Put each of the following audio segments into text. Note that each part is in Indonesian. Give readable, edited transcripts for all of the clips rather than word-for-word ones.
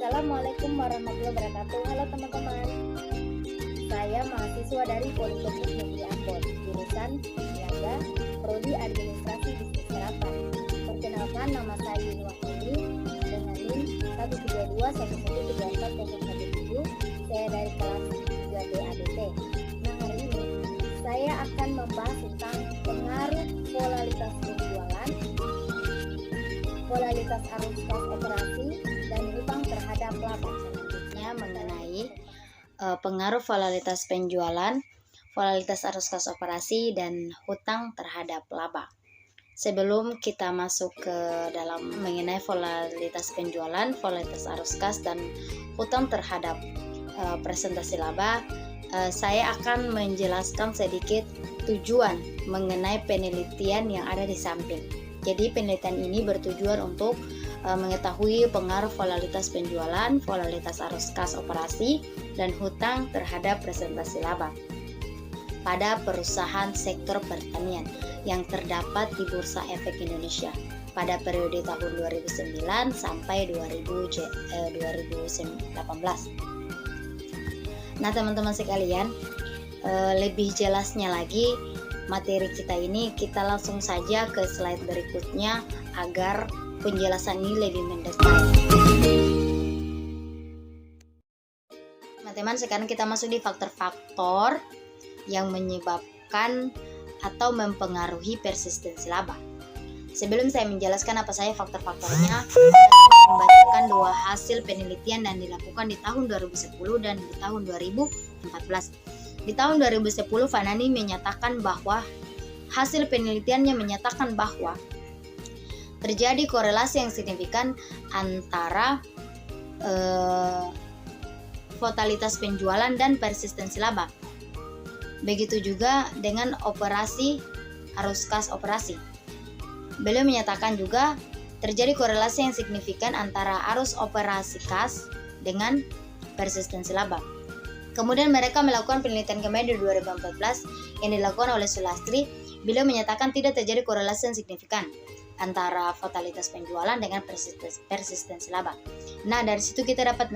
Assalamualaikum warahmatullahi wabarakatuh. Halo teman-teman, saya mahasiswa dari Politeknik Negeri Ambon, jurusan Niaga, Prodi Administrasi Bisnis Serapan. Perkenalkan, nama saya Yuni Wahyuni dengan NIM 132113407. Saya dari kelas 3B ADT. Nah, hari ini saya akan membahas tentang pengaruh polaritas penjualan, polaritas arus kas operasi, dan hutang terhadap laba. Selanjutnya mengenai pengaruh polaritas penjualan, polaritas arus kas operasi, dan hutang terhadap laba. Sebelum kita masuk ke dalam mengenai polaritas penjualan, polaritas arus kas, dan hutang terhadap presentasi laba, saya akan menjelaskan sedikit tujuan mengenai penelitian yang ada di samping. Jadi penelitian ini bertujuan untuk mengetahui pengaruh polaritas penjualan, polaritas arus kas operasi, dan hutang terhadap presentasi laba pada perusahaan sektor pertanian yang terdapat di Bursa Efek Indonesia pada periode tahun 2009 sampai 2018. Nah, teman-teman sekalian, lebih jelasnya lagi materi kita ini, kita langsung saja ke slide berikutnya agar penjelasan ini lebih mendetail. Teman-teman, sekarang kita masuk di faktor-faktor yang menyebabkan atau mempengaruhi persistensi laba. Sebelum saya menjelaskan apa saja faktor-faktornya, saya membacakan dua hasil penelitian yang dilakukan di tahun 2010 dan di tahun 2014. Di tahun 2010, Fanani menyatakan bahwa hasil penelitiannya menyatakan bahwa terjadi korelasi yang signifikan antara volatilitas penjualan dan persistensi laba. Begitu juga dengan operasi arus kas operasi. Beliau menyatakan juga terjadi korelasi yang signifikan antara arus operasi kas dengan persistensi laba. Kemudian mereka melakukan penelitian kembali di 2014 yang dilakukan oleh Sulastri. Beliau menyatakan tidak terjadi korelasi yang signifikan antara volatilitas penjualan dengan persistensi laba. Nah, dari situ kita dapat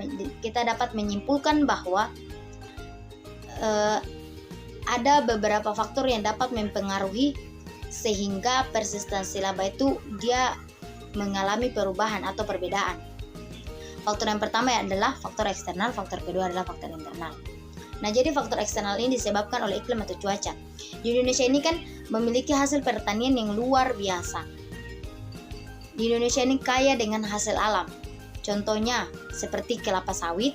menyimpulkan bahwa ada beberapa faktor yang dapat mempengaruhi sehingga persistensi laba itu dia mengalami perubahan atau perbedaan. Faktor yang pertama adalah faktor eksternal, faktor kedua adalah faktor internal. Nah, jadi faktor eksternal ini disebabkan oleh iklim atau cuaca. Di Indonesia ini kan memiliki hasil pertanian yang luar biasa. Di Indonesia ini kaya dengan hasil alam. Contohnya seperti kelapa sawit,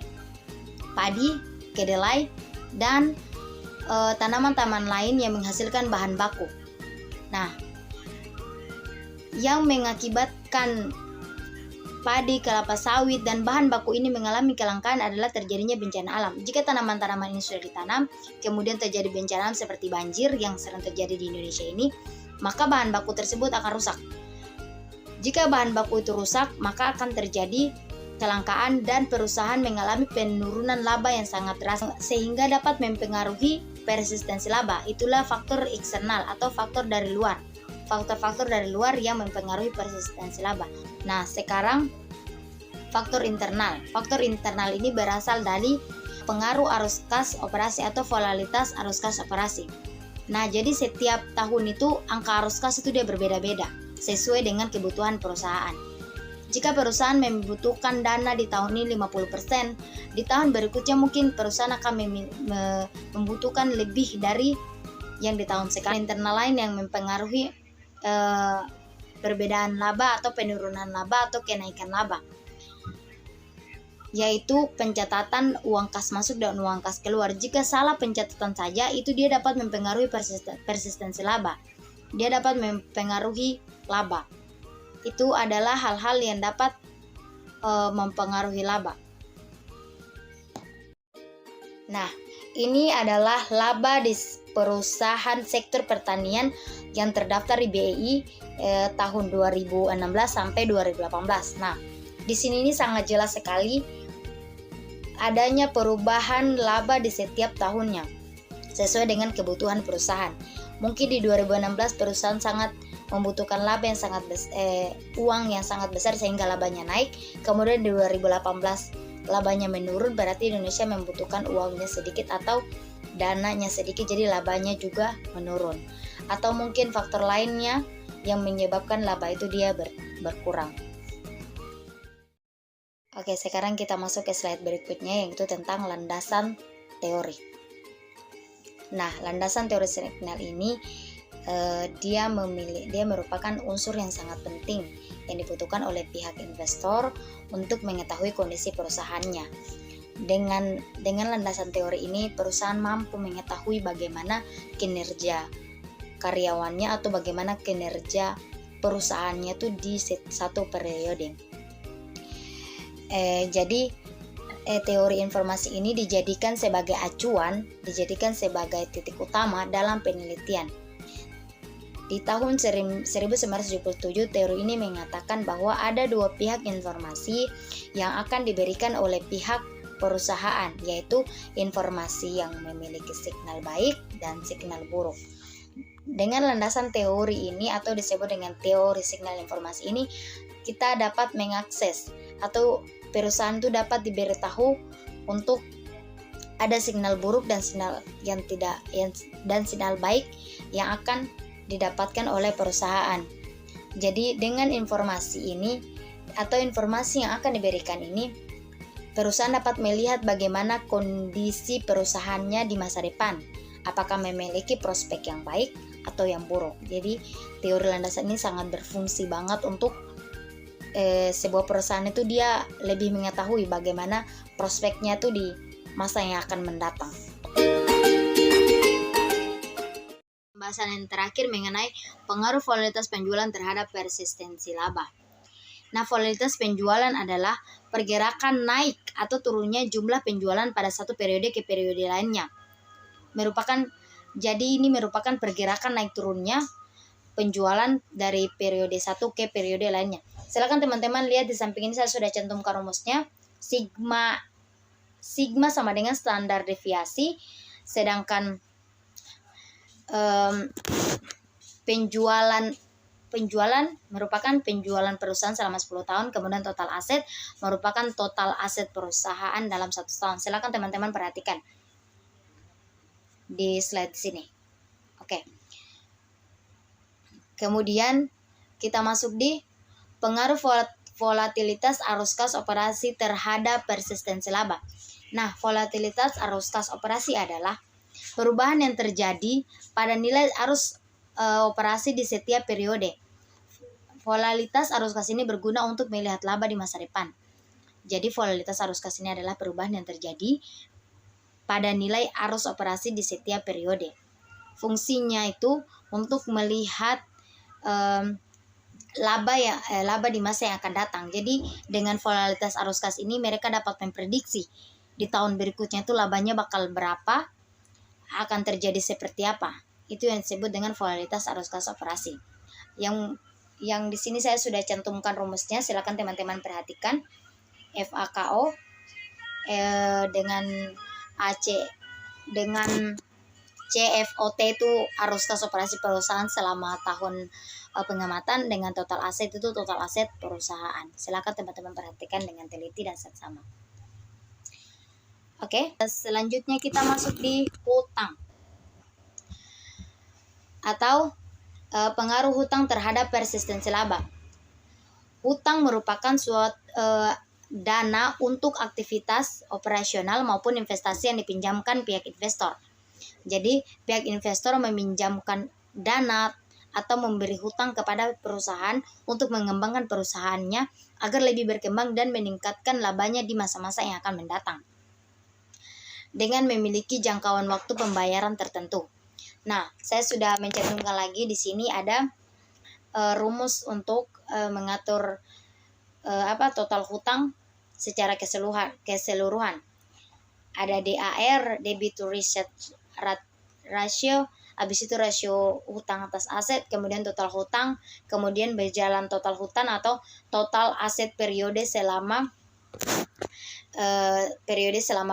padi, kedelai, dan tanaman-tanaman lain yang menghasilkan bahan baku. Nah, yang mengakibatkan padi, kelapa sawit, dan bahan baku ini mengalami kelangkaan adalah terjadinya bencana alam. Jika tanaman-tanaman ini sudah ditanam, kemudian terjadi bencana alam seperti banjir yang sering terjadi di Indonesia ini, maka bahan baku tersebut akan rusak. Jika bahan baku itu rusak, maka akan terjadi kelangkaan dan perusahaan mengalami penurunan laba yang sangat drastis sehingga dapat mempengaruhi persistensi laba. Itulah faktor eksternal atau faktor dari luar. Faktor-faktor dari luar yang mempengaruhi persistensi laba. Nah, sekarang faktor internal. Faktor internal ini berasal dari pengaruh arus kas operasi atau volatilitas arus kas operasi. Nah, jadi setiap tahun itu angka arus kas itu dia berbeda-beda sesuai dengan kebutuhan perusahaan. Jika perusahaan membutuhkan dana di tahun ini 50%, di tahun berikutnya mungkin perusahaan akan membutuhkan lebih dari yang di tahun sekarang. Internal lain yang mempengaruhi perbedaan laba atau penurunan laba atau kenaikan laba, yaitu pencatatan uang kas masuk dan uang kas keluar. Jika salah pencatatan saja, itu dia dapat mempengaruhi persistensi laba. Dia dapat mempengaruhi laba. Itu adalah hal-hal yang dapat mempengaruhi laba. Nah, ini adalah laba di perusahaan sektor pertanian yang terdaftar di BEI tahun 2016 sampai 2018. Nah, di sini ini sangat jelas sekali adanya perubahan laba di setiap tahunnya sesuai dengan kebutuhan perusahaan. Mungkin di 2016 perusahaan sangat membutuhkan laba yang sangat uang yang sangat besar sehingga labanya naik. Kemudian di 2018 labanya menurun, berarti Indonesia membutuhkan uangnya sedikit atau dananya sedikit, jadi labanya juga menurun. Atau mungkin faktor lainnya yang menyebabkan laba itu dia berkurang. Oke, sekarang kita masuk ke slide berikutnya, yaitu tentang landasan teori. Nah, landasan teori signal ini dia merupakan unsur yang sangat penting yang dibutuhkan oleh pihak investor untuk mengetahui kondisi perusahaannya. Dengan landasan teori ini, perusahaan mampu mengetahui bagaimana kinerja karyawannya atau bagaimana kinerja perusahaannya itu di satu periode. Jadi teori informasi ini dijadikan sebagai acuan, dijadikan sebagai titik utama dalam penelitian. Di tahun 1977, teori ini mengatakan bahwa ada dua pihak informasi yang akan diberikan oleh pihak perusahaan, yaitu informasi yang memiliki signal baik dan signal buruk. Dengan landasan teori ini atau disebut dengan teori signal informasi ini, kita dapat mengakses atau perusahaan itu dapat diberitahu untuk ada signal buruk dan signal signal baik yang akan didapatkan oleh perusahaan. Jadi dengan informasi ini atau informasi yang akan diberikan ini, perusahaan dapat melihat bagaimana kondisi perusahaannya di masa depan, apakah memiliki prospek yang baik atau yang buruk. Jadi teori landasan ini sangat berfungsi banget untuk sebuah perusahaan itu dia lebih mengetahui bagaimana prospeknya itu di masa yang akan mendatang. Pembahasan yang terakhir mengenai pengaruh volatilitas penjualan terhadap persistensi laba. Nah, volatilitas penjualan adalah pergerakan naik atau turunnya jumlah penjualan pada satu periode ke periode lainnya. Jadi ini merupakan pergerakan naik turunnya penjualan dari periode satu ke periode lainnya. Silakan teman-teman lihat di samping ini saya sudah cantumkan rumusnya. Sigma sama dengan standar deviasi, sedangkan penjualan merupakan penjualan perusahaan selama 10 tahun, kemudian total aset merupakan total aset perusahaan dalam 1 tahun. Silakan teman-teman perhatikan di slide sini. Oke. Kemudian kita masuk di pengaruh volatilitas arus kas operasi terhadap persistensi laba. Nah, volatilitas arus kas operasi adalah perubahan yang terjadi pada nilai arus operasi di setiap periode. Volatilitas arus kas ini berguna untuk melihat laba di masa depan. Jadi volatilitas arus kas ini adalah perubahan yang terjadi pada nilai arus operasi di setiap periode. Fungsinya itu untuk melihat laba di masa yang akan datang. Jadi dengan volatilitas arus kas ini mereka dapat memprediksi di tahun berikutnya itu labanya bakal berapa, akan terjadi seperti apa. Itu yang disebut dengan volatilitas arus kas operasi. Yang di sini saya sudah cantumkan rumusnya, silakan teman-teman perhatikan. FAKO dengan CFOT itu arus kas operasi perusahaan selama tahun pengamatan, dengan total aset itu total aset perusahaan. Silakan teman-teman perhatikan dengan teliti dan seksama. Oke, selanjutnya kita masuk di hutang atau pengaruh hutang terhadap persistensi laba. Hutang merupakan suatu dana untuk aktivitas operasional maupun investasi yang dipinjamkan pihak investor. Jadi pihak investor meminjamkan dana atau memberi hutang kepada perusahaan untuk mengembangkan perusahaannya agar lebih berkembang dan meningkatkan labanya di masa-masa yang akan mendatang, dengan memiliki jangkauan waktu pembayaran tertentu. Nah, saya sudah mencantumkan lagi di sini ada rumus untuk mengatur total hutang secara keseluruhan. Ada DAR, debit to ratio, habis itu rasio hutang atas aset, kemudian total hutang, kemudian berjalan total hutang atau total aset periode selama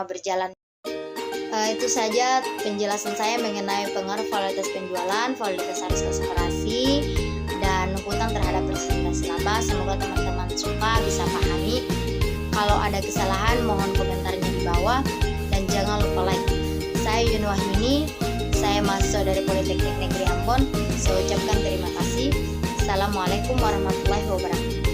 berjalan. Itu saja penjelasan saya mengenai pengaruh volatilitas penjualan, volatilitas arus kas operasi, dan hutang terhadap persistensi laba. Semoga teman-teman suka, bisa pahami. Kalau ada ada kesalahan mohon komentarnya di bawah dan jangan lupa like. Saya Yuni Wahyuni, saya mahasiswa dari Politeknik Negeri Ambon. Saya ucapkan terima kasih. Assalamualaikum warahmatullahi wabarakatuh.